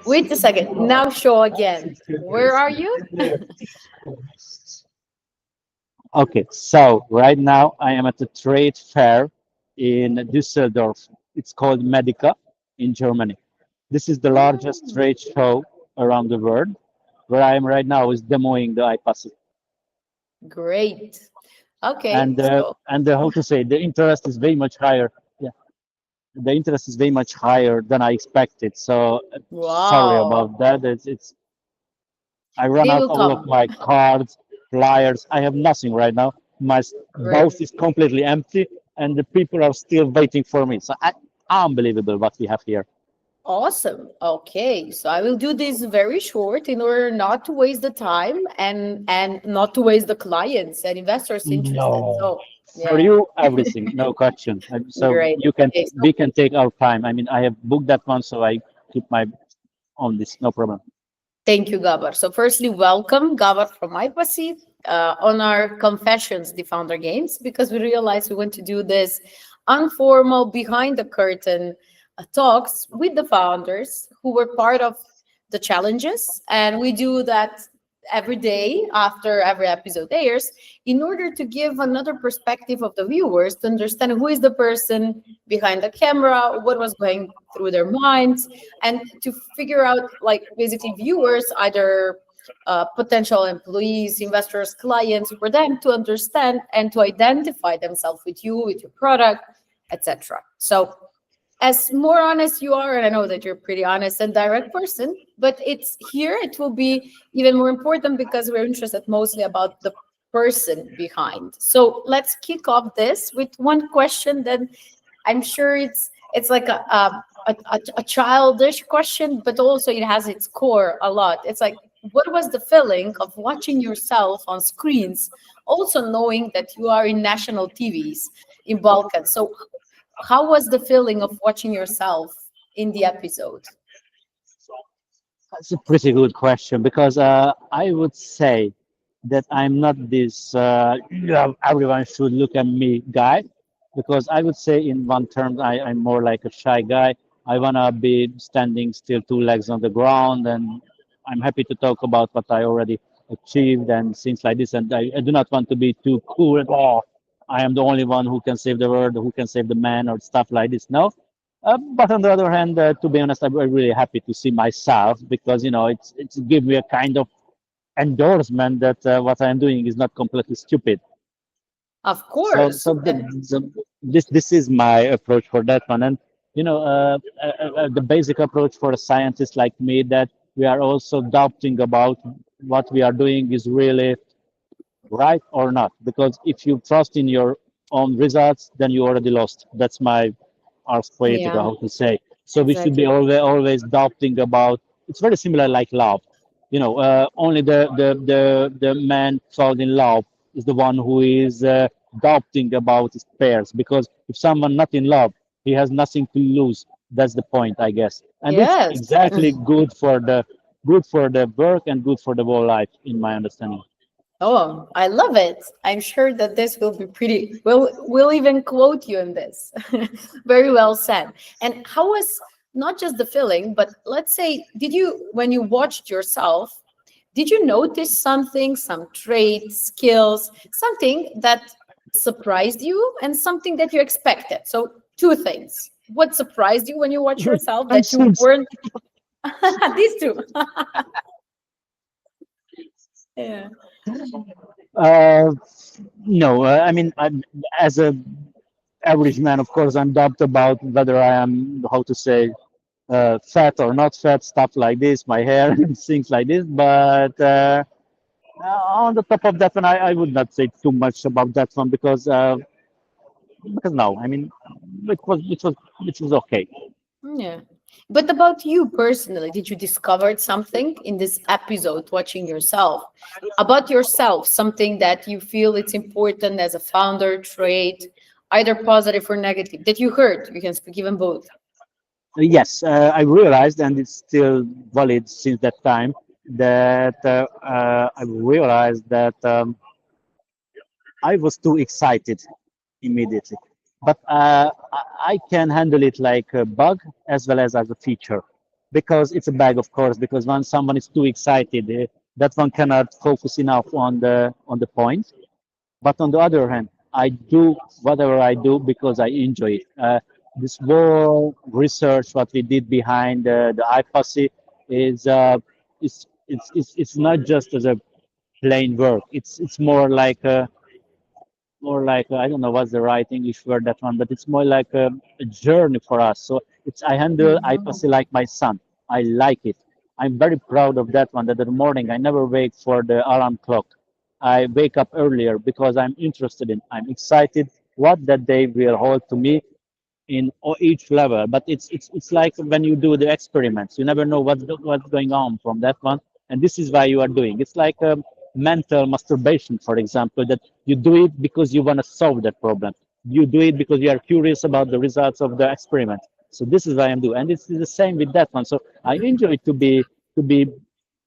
Wait a second. Now show again. Where are you? Okay, so right now I am at a trade fair in Düsseldorf. It's called Medica in Germany. This is the largest Mm, trade show around the world. Where I am right now is demoing the IPasy. great. Okay, And so how to say, the interest is very much higher. Yeah, the interest is very much higher than I expected. So sorry wow, about that. I run they out will all of come. my cards, flyers. I have nothing right now. My Great. booth is completely empty, and the people are still waiting for me. So unbelievable what we have here. Awesome. Okay, so I will do this very short in order not to waste the time and not to waste the clients and investors interested. No. So For yeah, you, everything, no question. So great. you can, Okay, we can take our time. I mean, I have booked that one, so I keep my on this, no problem. thank you, Gabor. So firstly, welcome, Gabor from IPasy, on our Confessions, the Founder Games, because we realized we want to do this informal, behind the curtain talks with the founders who were part of the challenges. And we do that every day after every episode airs in order to give another perspective of the viewers to understand who is the person behind the camera, what was going through their minds, and to figure out, like, basically viewers, either potential employees, investors, clients, for them to understand and to identify themselves with you, with your product, etc. So as more honest you are, and I know that you're a pretty honest and direct person, but it's here, it will be even more important because we're interested mostly about the person behind. So let's kick off this with one question that I'm sure it's like a childish question, but also it has its core a lot. It's like, what was the feeling of watching yourself on screens, also knowing that you are in national TVs in Balkan? So how was the feeling of watching yourself in the episode? That's a pretty good question because I would say that I'm not this "Yeah, everyone should look at me guy, because I would say in one term I'm more like a shy guy. I wanna be standing still, two legs on the ground, and I'm happy to talk about what I already achieved and things like this. And I do not want to be too cool and oh, I am the only one who can save the world, who can save the man, or stuff like this. No, but on the other hand, to be honest, I'm really happy to see myself because it's give me a kind of endorsement that what I'm doing is not completely stupid. Of So course. this is my approach for that one, and the basic approach for a scientist like me, that we are also doubting about what we are doing is really right or not. Because if you trust in your own results, then you already lost. That's my arch poetica, Yeah, how to say. So we should be exactly. always doubting about. It's very similar like love. Only the man fall in love is the one who is doubting about his pairs. Because if someone not in love, he has nothing to lose. That's the point, I guess. And it's Yes. exactly good for the work and good for the whole life, in my understanding. Oh, I love it. I'm sure that this will be pretty. We'll even quote you in this. Very well said. And how was not just the feeling, but let's say, did you, when you watched yourself, did you notice something, some traits, skills, something that surprised you and something that you expected? So two things. What surprised you when you watch yourself I'm that you since weren't? These two. Yeah. uh, no, I mean, as a average man, of course, I'm doubt about whether I am, how to say, fat or not fat, stuff like this, my hair and things like this. But on the top of that one, I would not say too much about that one because no, I mean, it was okay. Yeah. But about you personally, did you discover something in this episode watching yourself? About yourself, something that you feel it's important as a founder trait, either positive or negative, that you heard? You can speak even both. Yes, I realized, and it's still valid since that time, that I realized that I was too excited immediately. But I can handle it like a bug as well as a feature. because it's a bag, of course. Because when someone is too excited, that one cannot focus enough on the point. But on the other hand, I do whatever I do because I enjoy it. This whole research, what we did behind the IPasy, is it's not just as a plain work. It's more like I don't know what's the right English word that one, but it's more like a journey for us. So it's I handle Mhm. IPasy like my son. I like it. I'm very proud of that one. That in the morning I never wait for the alarm clock. I wake up earlier because I'm interested in. I'm excited what that day will hold to me in each level. But it's like when you do the experiments, you never know what's going on from that one, and this is why you are doing. It's like a mental masturbation, for example, that you do it because you want to solve that problem. You do it because you are curious about the results of the experiment. So this is why I'm doing, and it's the same with that one. So I enjoy to be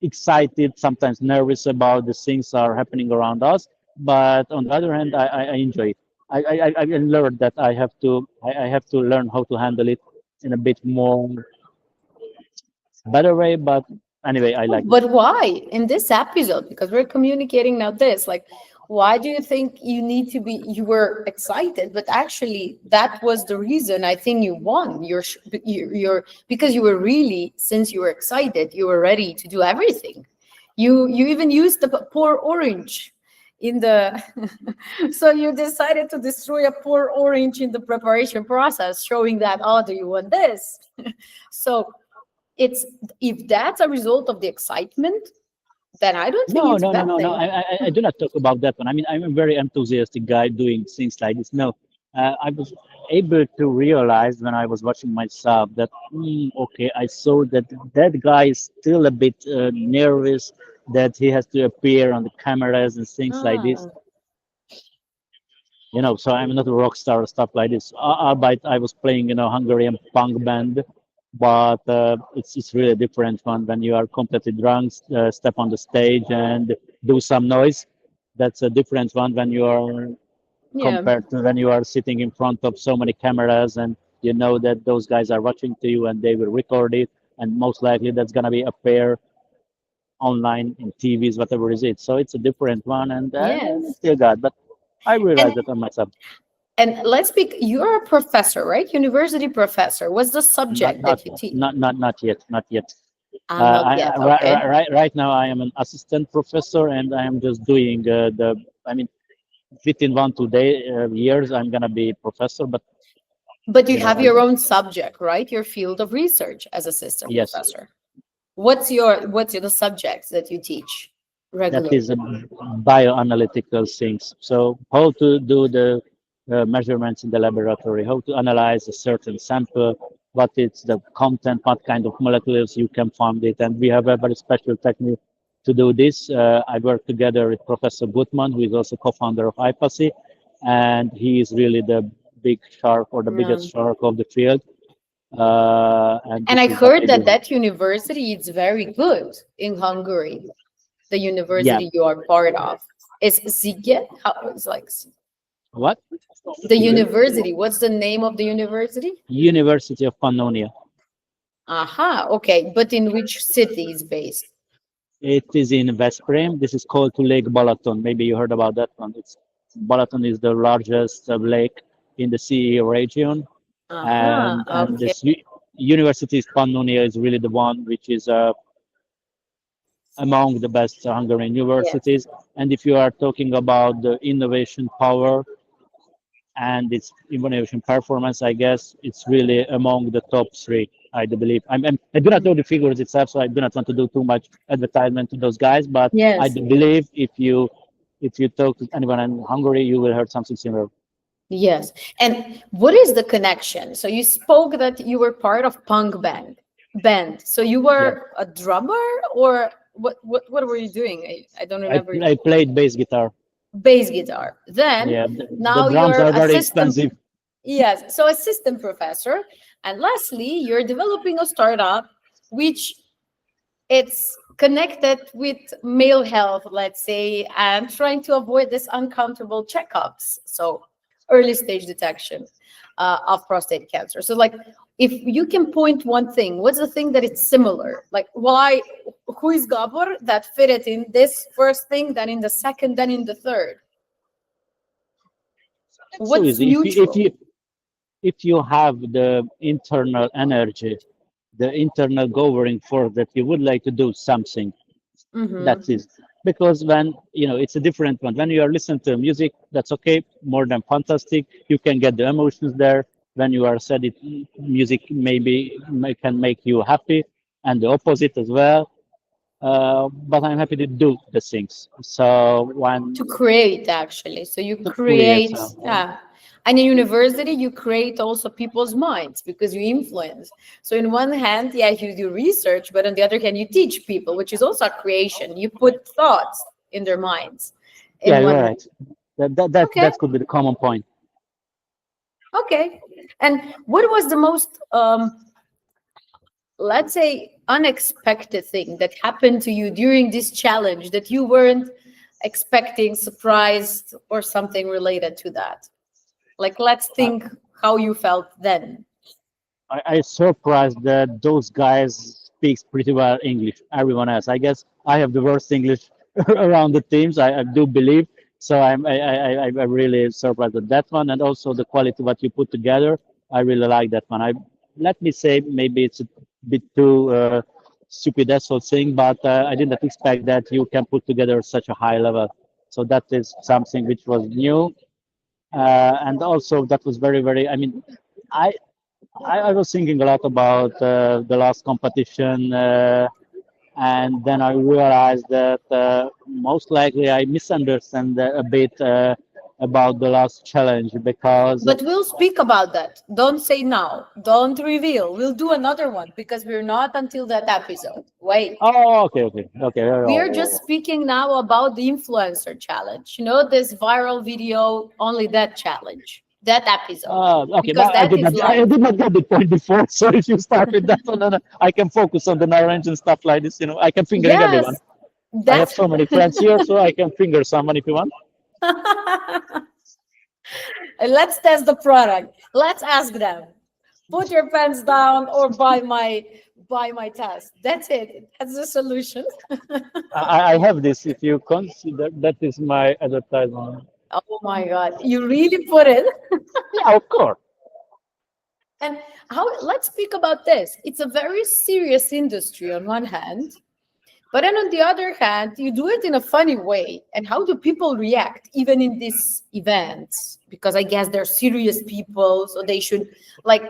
excited, sometimes nervous about the things are happening around us. But on the other hand, I enjoy it. I learned that I have to learn how to handle it in a bit more better way. But anyway, I like it. But why in this episode? Because we're communicating now this, like, why do you think you need to be, you were excited, but actually that was the reason I think you won. You're because you were really, since you were excited, you were ready to do everything. You even used the poor orange in the so you decided to destroy a poor orange in the preparation process, showing that, oh, do you want this? So it's, if that's a result of the excitement, then I don't think No, it's a no, no, bad no, no. thing. I do not talk about that one. I mean, I'm a very enthusiastic guy doing things like this. No, I was able to realize when I was watching myself that, okay, I saw that that guy is still a bit nervous, that he has to appear on the cameras and things like this. Ah, So I'm not a rock star or stuff like this. Albeit I was playing, Hungarian punk band, but it's really a different one when you are completely drunk, step on the stage and do some noise. That's a different one when you are yeah, compared to when you are sitting in front of so many cameras and you know that those guys are watching to you and they will record it, and most likely that's gonna be a pair online in TVs, whatever is it. So it's a different one, and yes. still got, but I And realized that on myself. let's speak. You're a professor, right? University professor. What's the Not subject not that you teach? not yet, not yet. Not yet. Okay. Right now I am an assistant professor and I am just doing the. I mean, within 1 2 years I'm gonna be professor, but But you you know, have your own subject, right? Your field of research as assistant yes, professor. The subjects that you teach that regularly? is a bioanalytical things. So how to do the measurements in the laboratory, how to analyze a certain sample, what is the content, what kind of molecules you can find it, and we have a very special technique to do this. I work together with Professor Gutmann, who is also co-founder of IPasy, and he is really the big shark or the Yeah. biggest shark of the field. And And this I is what I heard that do. that university is very good in Hungary. The Yeah. university you are part of is Zige. How it's like What? the university. What's the name of the university? University of Pannonia. Aha. Okay, but in which city is based? It is in Veszprém. This is called to Lake Balaton. Maybe you heard about that one. It's Balaton is the largest lake in the CE region, Aha. and Okay. this University of Pannonia is really the one which is among the best Hungarian Yes. universities. And if you are talking about the innovation power and its innovation performance, I guess it's really among the top three. I do believe. I do not know the figures itself, so I do not want to do too much advertisement to those guys. But I Yes. do believe if you talk to anyone in Hungary, you will hear something similar. Yes. And what is the connection? So you spoke that you were part of punk band. So you Yeah, were a drummer, or what were you doing? I don't remember. I played bass guitar. Bass guitar. Then Yeah, the now drums you're are very assistant. expensive. Yes. So assistant professor. And lastly, you're developing a startup which it's connected with male health, let's say, and trying to avoid this uncomfortable checkups. So early stage detection of prostate cancer. So like If you can point one thing, what's the thing that it's similar? Like, why, who is Gabor that fit it in this first thing, then in the second, then in the third? It's so What's easy. mutual? If you have the internal energy, the internal governing force that you would like to do something, Mm-hmm. that's it. Because when it's a different one. When you are listening to music, that's okay, more than fantastic. You can get the emotions there. When you are sad, music maybe can make you happy, and the opposite as well. But I'm happy to do the things. So To when create, actually. So you to create, create, yeah. And in university, you create also people's minds because you influence. So in one hand, yeah, you do research, but on the other hand, you teach people, which is also a creation. You put thoughts in their minds. yeah, In you're one, right. That okay, could be the common point. okay. And what was the most, let's say, unexpected thing that happened to you during this challenge that you weren't expecting, surprised, or something related to that? Like, let's I, think how you felt then. I surprised that those guys speaks pretty well English. Everyone else, I guess, I have the worst English around the teams. I do believe so. I'm really surprised at that one, and also the quality what you put together. I really like that one. I let me say maybe it's a bit too stupid that sort of thing, but I did not expect that you can put together such a high level. So that is something which was new, and also that was very. I mean, I I was thinking a lot about the last competition, and then I realized that most likely I misunderstand a bit about the last challenge because But we'll speak about that. Don't say now. Don't reveal. We'll do another one because we're not until that episode. Wait. oh, okay, We are just speaking now about the influencer challenge. You know, this viral video, only that challenge, that episode, okay, because but that is I live. did not get the point before. So if you start with that one, then I can focus on the narrange and stuff like this. I can fingering everyone. Yes, I have that's. so many friends here, so I can finger someone if you want. Let's test the product. Let's ask them. Put your pens down or buy my test. That's it. That's the solution. I have this. If you consider that is my advertisement. Oh my God. You really put it. Yeah, of course. And how, let's speak about this. It's a very serious industry on one hand, but then on the other hand, you do it in a funny way. And how do people react even in these events? Because I guess they're serious people, so they should, like,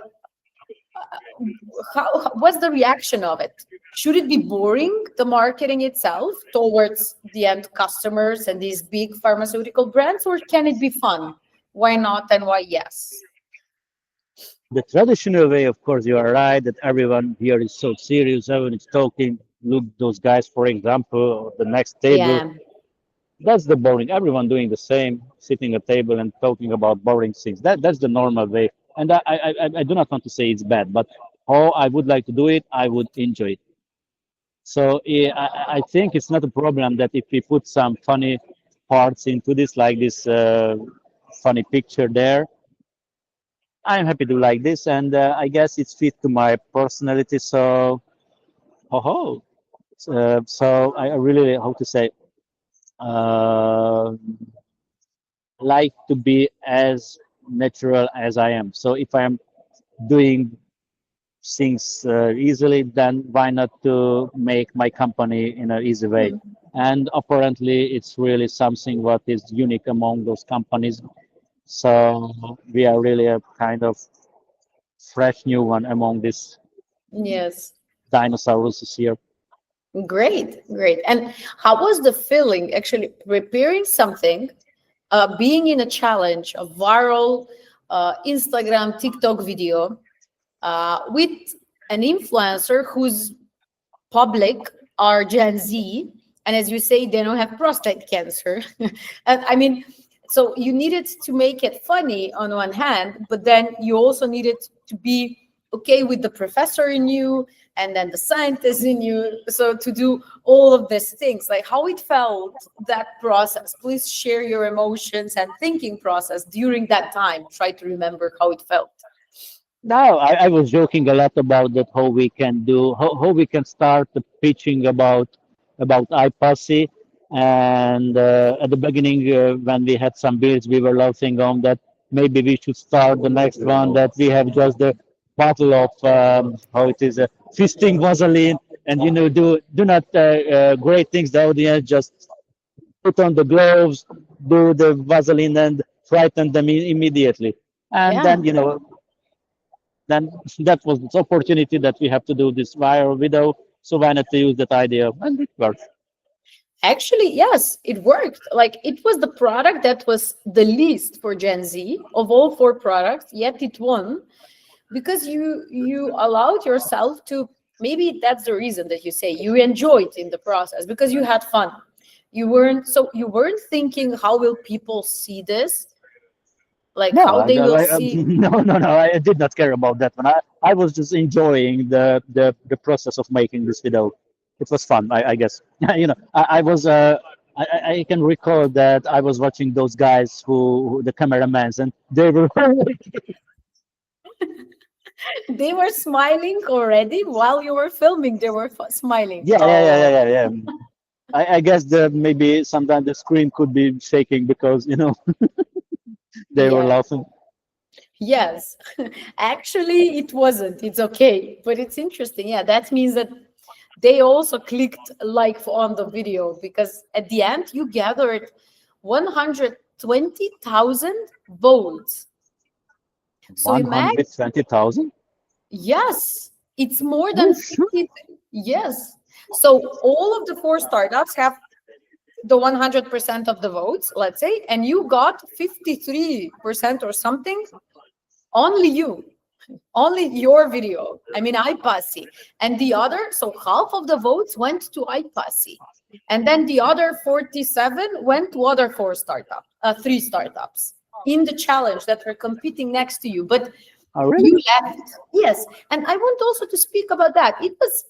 what's the reaction of it? Should it be boring, the marketing itself towards the end customers and these big pharmaceutical brands, or can it be fun? Why not and why yes? The traditional way, of course, you are right that everyone here is so serious, everyone is talking. Look, those guys, for example, the next table. Yeah. That's the boring. Everyone doing the same, sitting at a table and talking about boring things. That's the normal way. And I do not want to say it's bad, but how I would like to do it, I would enjoy it. So I think it's not a problem that if we put some funny parts into this, like this funny picture there, I'm happy to like this, and I guess it's fit to my personality. So, oh, so I really, how to say, uh, like to be as natural as I am. So if I am doing things easily, then why not to make my company in an easy way? Hmm. And apparently, it's really something what is unique among those companies. So we are really a kind of fresh new one among these Yes. dinosaurs here. Great, great. And how was the feeling actually preparing something, being in a challenge, a viral Instagram, TikTok video with an influencer whose public are Gen Z, and as you say, they don't have prostate cancer. And I mean, so you needed to make it funny on one hand, but then you also needed to be okay with the professor in you and then the scientist in you. So to do all of these things, like how it felt, that process. Please share your emotions and thinking process during that time. Try to remember how it felt. No, I was joking a lot about that how we can do how we can start the pitching about IPasy, and at the beginning when we had some bills we were laughing on that maybe we should start the next one that we have just the bottle of how it is fisting Vaseline, and do not great things the audience just put on the gloves, do the Vaseline and frighten them immediately, and Yeah. then that was the opportunity that we have to do this viral video. So why not to use that idea? And it worked. Actually, yes, it worked. Like it was the product that was the least for Gen Z of all four products, yet it won because you allowed yourself to, maybe that's the reason that you say you enjoyed in the process because you had fun. You weren't thinking how will people see this, like No, how they will see. no, I did not care about that one. I was just enjoying the process of making this video. It was fun, I guess. I was I can recall that I was watching those guys the cameramans, and they were They were smiling already while you were filming. They were smiling. Oh, yeah. I guess that maybe sometimes the screen could be shaking because they were yeah. laughing. Yes. Actually, it wasn't. It's okay. But it's interesting. Yeah, that means that they also clicked like on the video because at the end you gathered 120,000 votes. So One imagine, hundred twenty thousand. yes, it's more Oh, than sure. 50. Yes. So all of the four startups have the 100% of the votes, let's say, and you got 53% or something, only you. Only your video. I mean, IPasy. And the other, so half of the votes went to IPasy. And then the other 47 went to other three startups in the challenge that were competing next to you. But Oh, really? you left. Yes. And I want also to speak about that. It was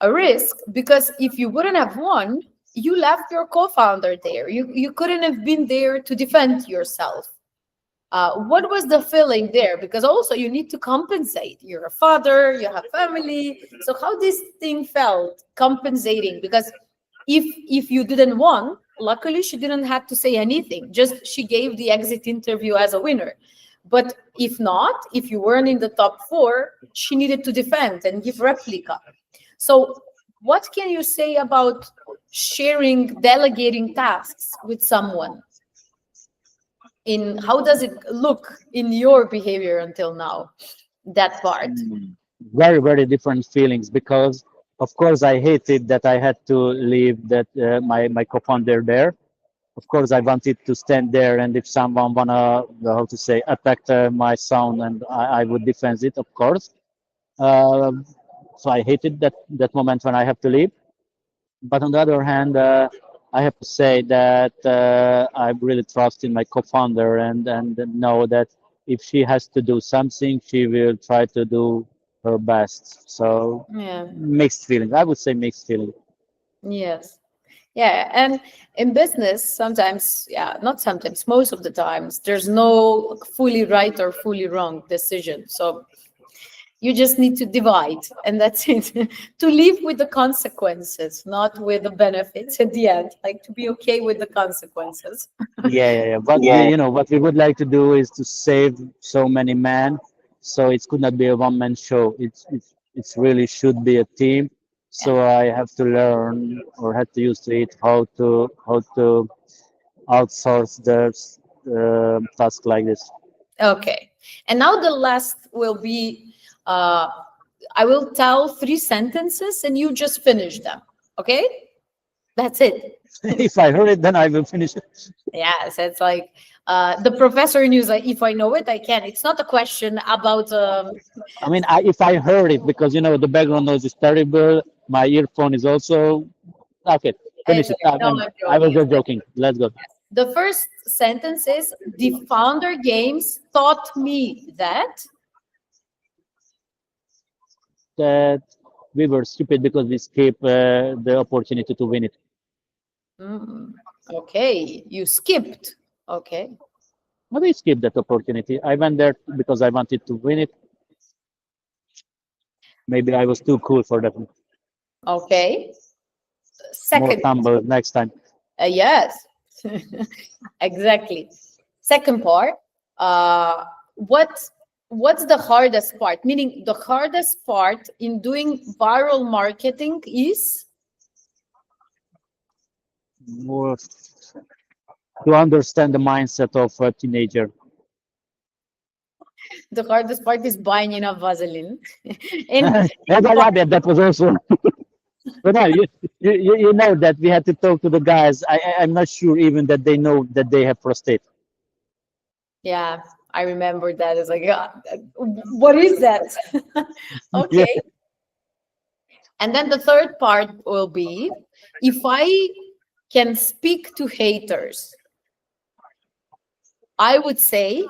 a risk because if you wouldn't have won, you left your co-founder there. You couldn't have been there to defend yourself. What was the feeling there? Because also you need to compensate. You're a father, you have family. So how this thing felt compensating? Because if you didn't won, luckily she didn't have to say anything. Just she gave the exit interview as a winner. But if not, if you weren't in the top four, she needed to defend and give replica. So what can you say about sharing, delegating tasks with someone? In how does it look in your behavior until now, that part? Very, very different feelings because, of course, I hated that I had to leave that my co-founder there. Of course, I wanted to stand there, and if someone wanna, how to say, attack my sound, and I would defend it, of course. Um so I hated that moment when I have to leave. But on the other hand, I have to say that I really trust in my co-founder and know that if she has to do something, she will try to do her best. So Yeah. mixed feeling. I would say mixed feeling. Yes. Yeah, and in business sometimes, yeah, not sometimes, most of the times there's no fully right or fully wrong decision. So you just need to divide, and that's it. To live with the consequences, not with the benefits at the end, like to be okay with the consequences. Yeah. But what we would like to do is to save so many men, so it could not be a one-man show. It's really should be a team. Yeah. So I have to learn or have to use to it how to outsource the task like this. Okay. And now the last will be, I will tell three sentences and you just finish them. Okay? That's it. If I heard it, then I will finish it. Yes, it's like the professor knew, like, if I know it, I can. It's not a question about. I mean, if I heard it, because the background noise is terrible. My earphone is also okay. It's Finish it. okay. No, I'm I was joking. just joking. Let's go. The first sentence is the founder games taught me that. That we were stupid because we skipped the opportunity to win it. Mm, okay, you skipped. Okay. But I skipped that opportunity. I went there because I wanted to win it. Maybe I was too cool for that. Okay. More Second, humble next time. yes, exactly. Second part, uh, what's the hardest part? Meaning the hardest part in doing viral marketing is More to understand the mindset of a teenager. the hardest part is buying enough Vaseline. Yeah, in that was also. But no, you know that we had to talk to the guys. I'm not sure even that they know that they have prostate. yeah, I remember that. It's like, what is that? Yeah. Okay. And then the third part will be if I can speak to haters, I would say,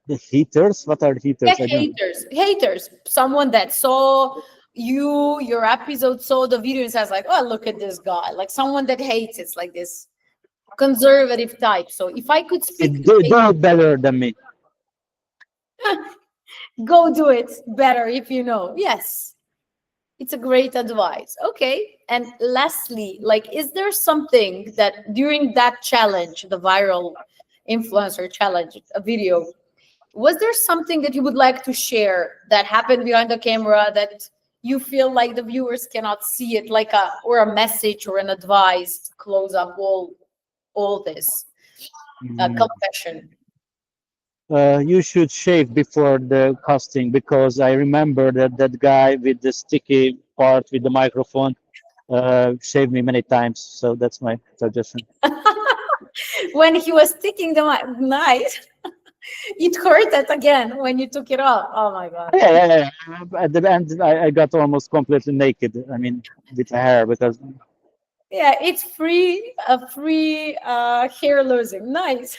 The heaters? What are yeah, heaters? I don't know. haters, someone that saw your episode, saw the video and says like, oh, look at this guy, like someone that hates, it's like this conservative type. So if I could speak to Do it better than me. go do it better if you know. Yes, it's a great advice. Okay. And lastly, like, is there something that during that challenge, the viral influencer challenge, a video, was there something that you would like to share that happened behind the camera that you feel like the viewers cannot see it, like a message or an advice to close up all this Mm. confession? You should shave before the casting because I remember that that guy with the sticky part with the microphone shaved me many times. So that's my suggestion. When he was sticking the knife, it hurt it again when you took it off. Oh my god. Yeah. At the end, I got almost completely naked. I mean, with the hair because Yeah, it's free, a free hair losing. Nice.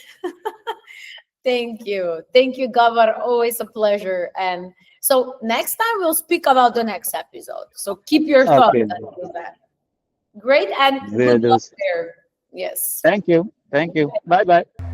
Thank you. Thank you, Gabor. Always a pleasure. And so next time we'll speak about the next episode. So keep your thoughts okay. on that. Great and We'll good do. luck there. Yes. Thank you. Thank you. Bye bye.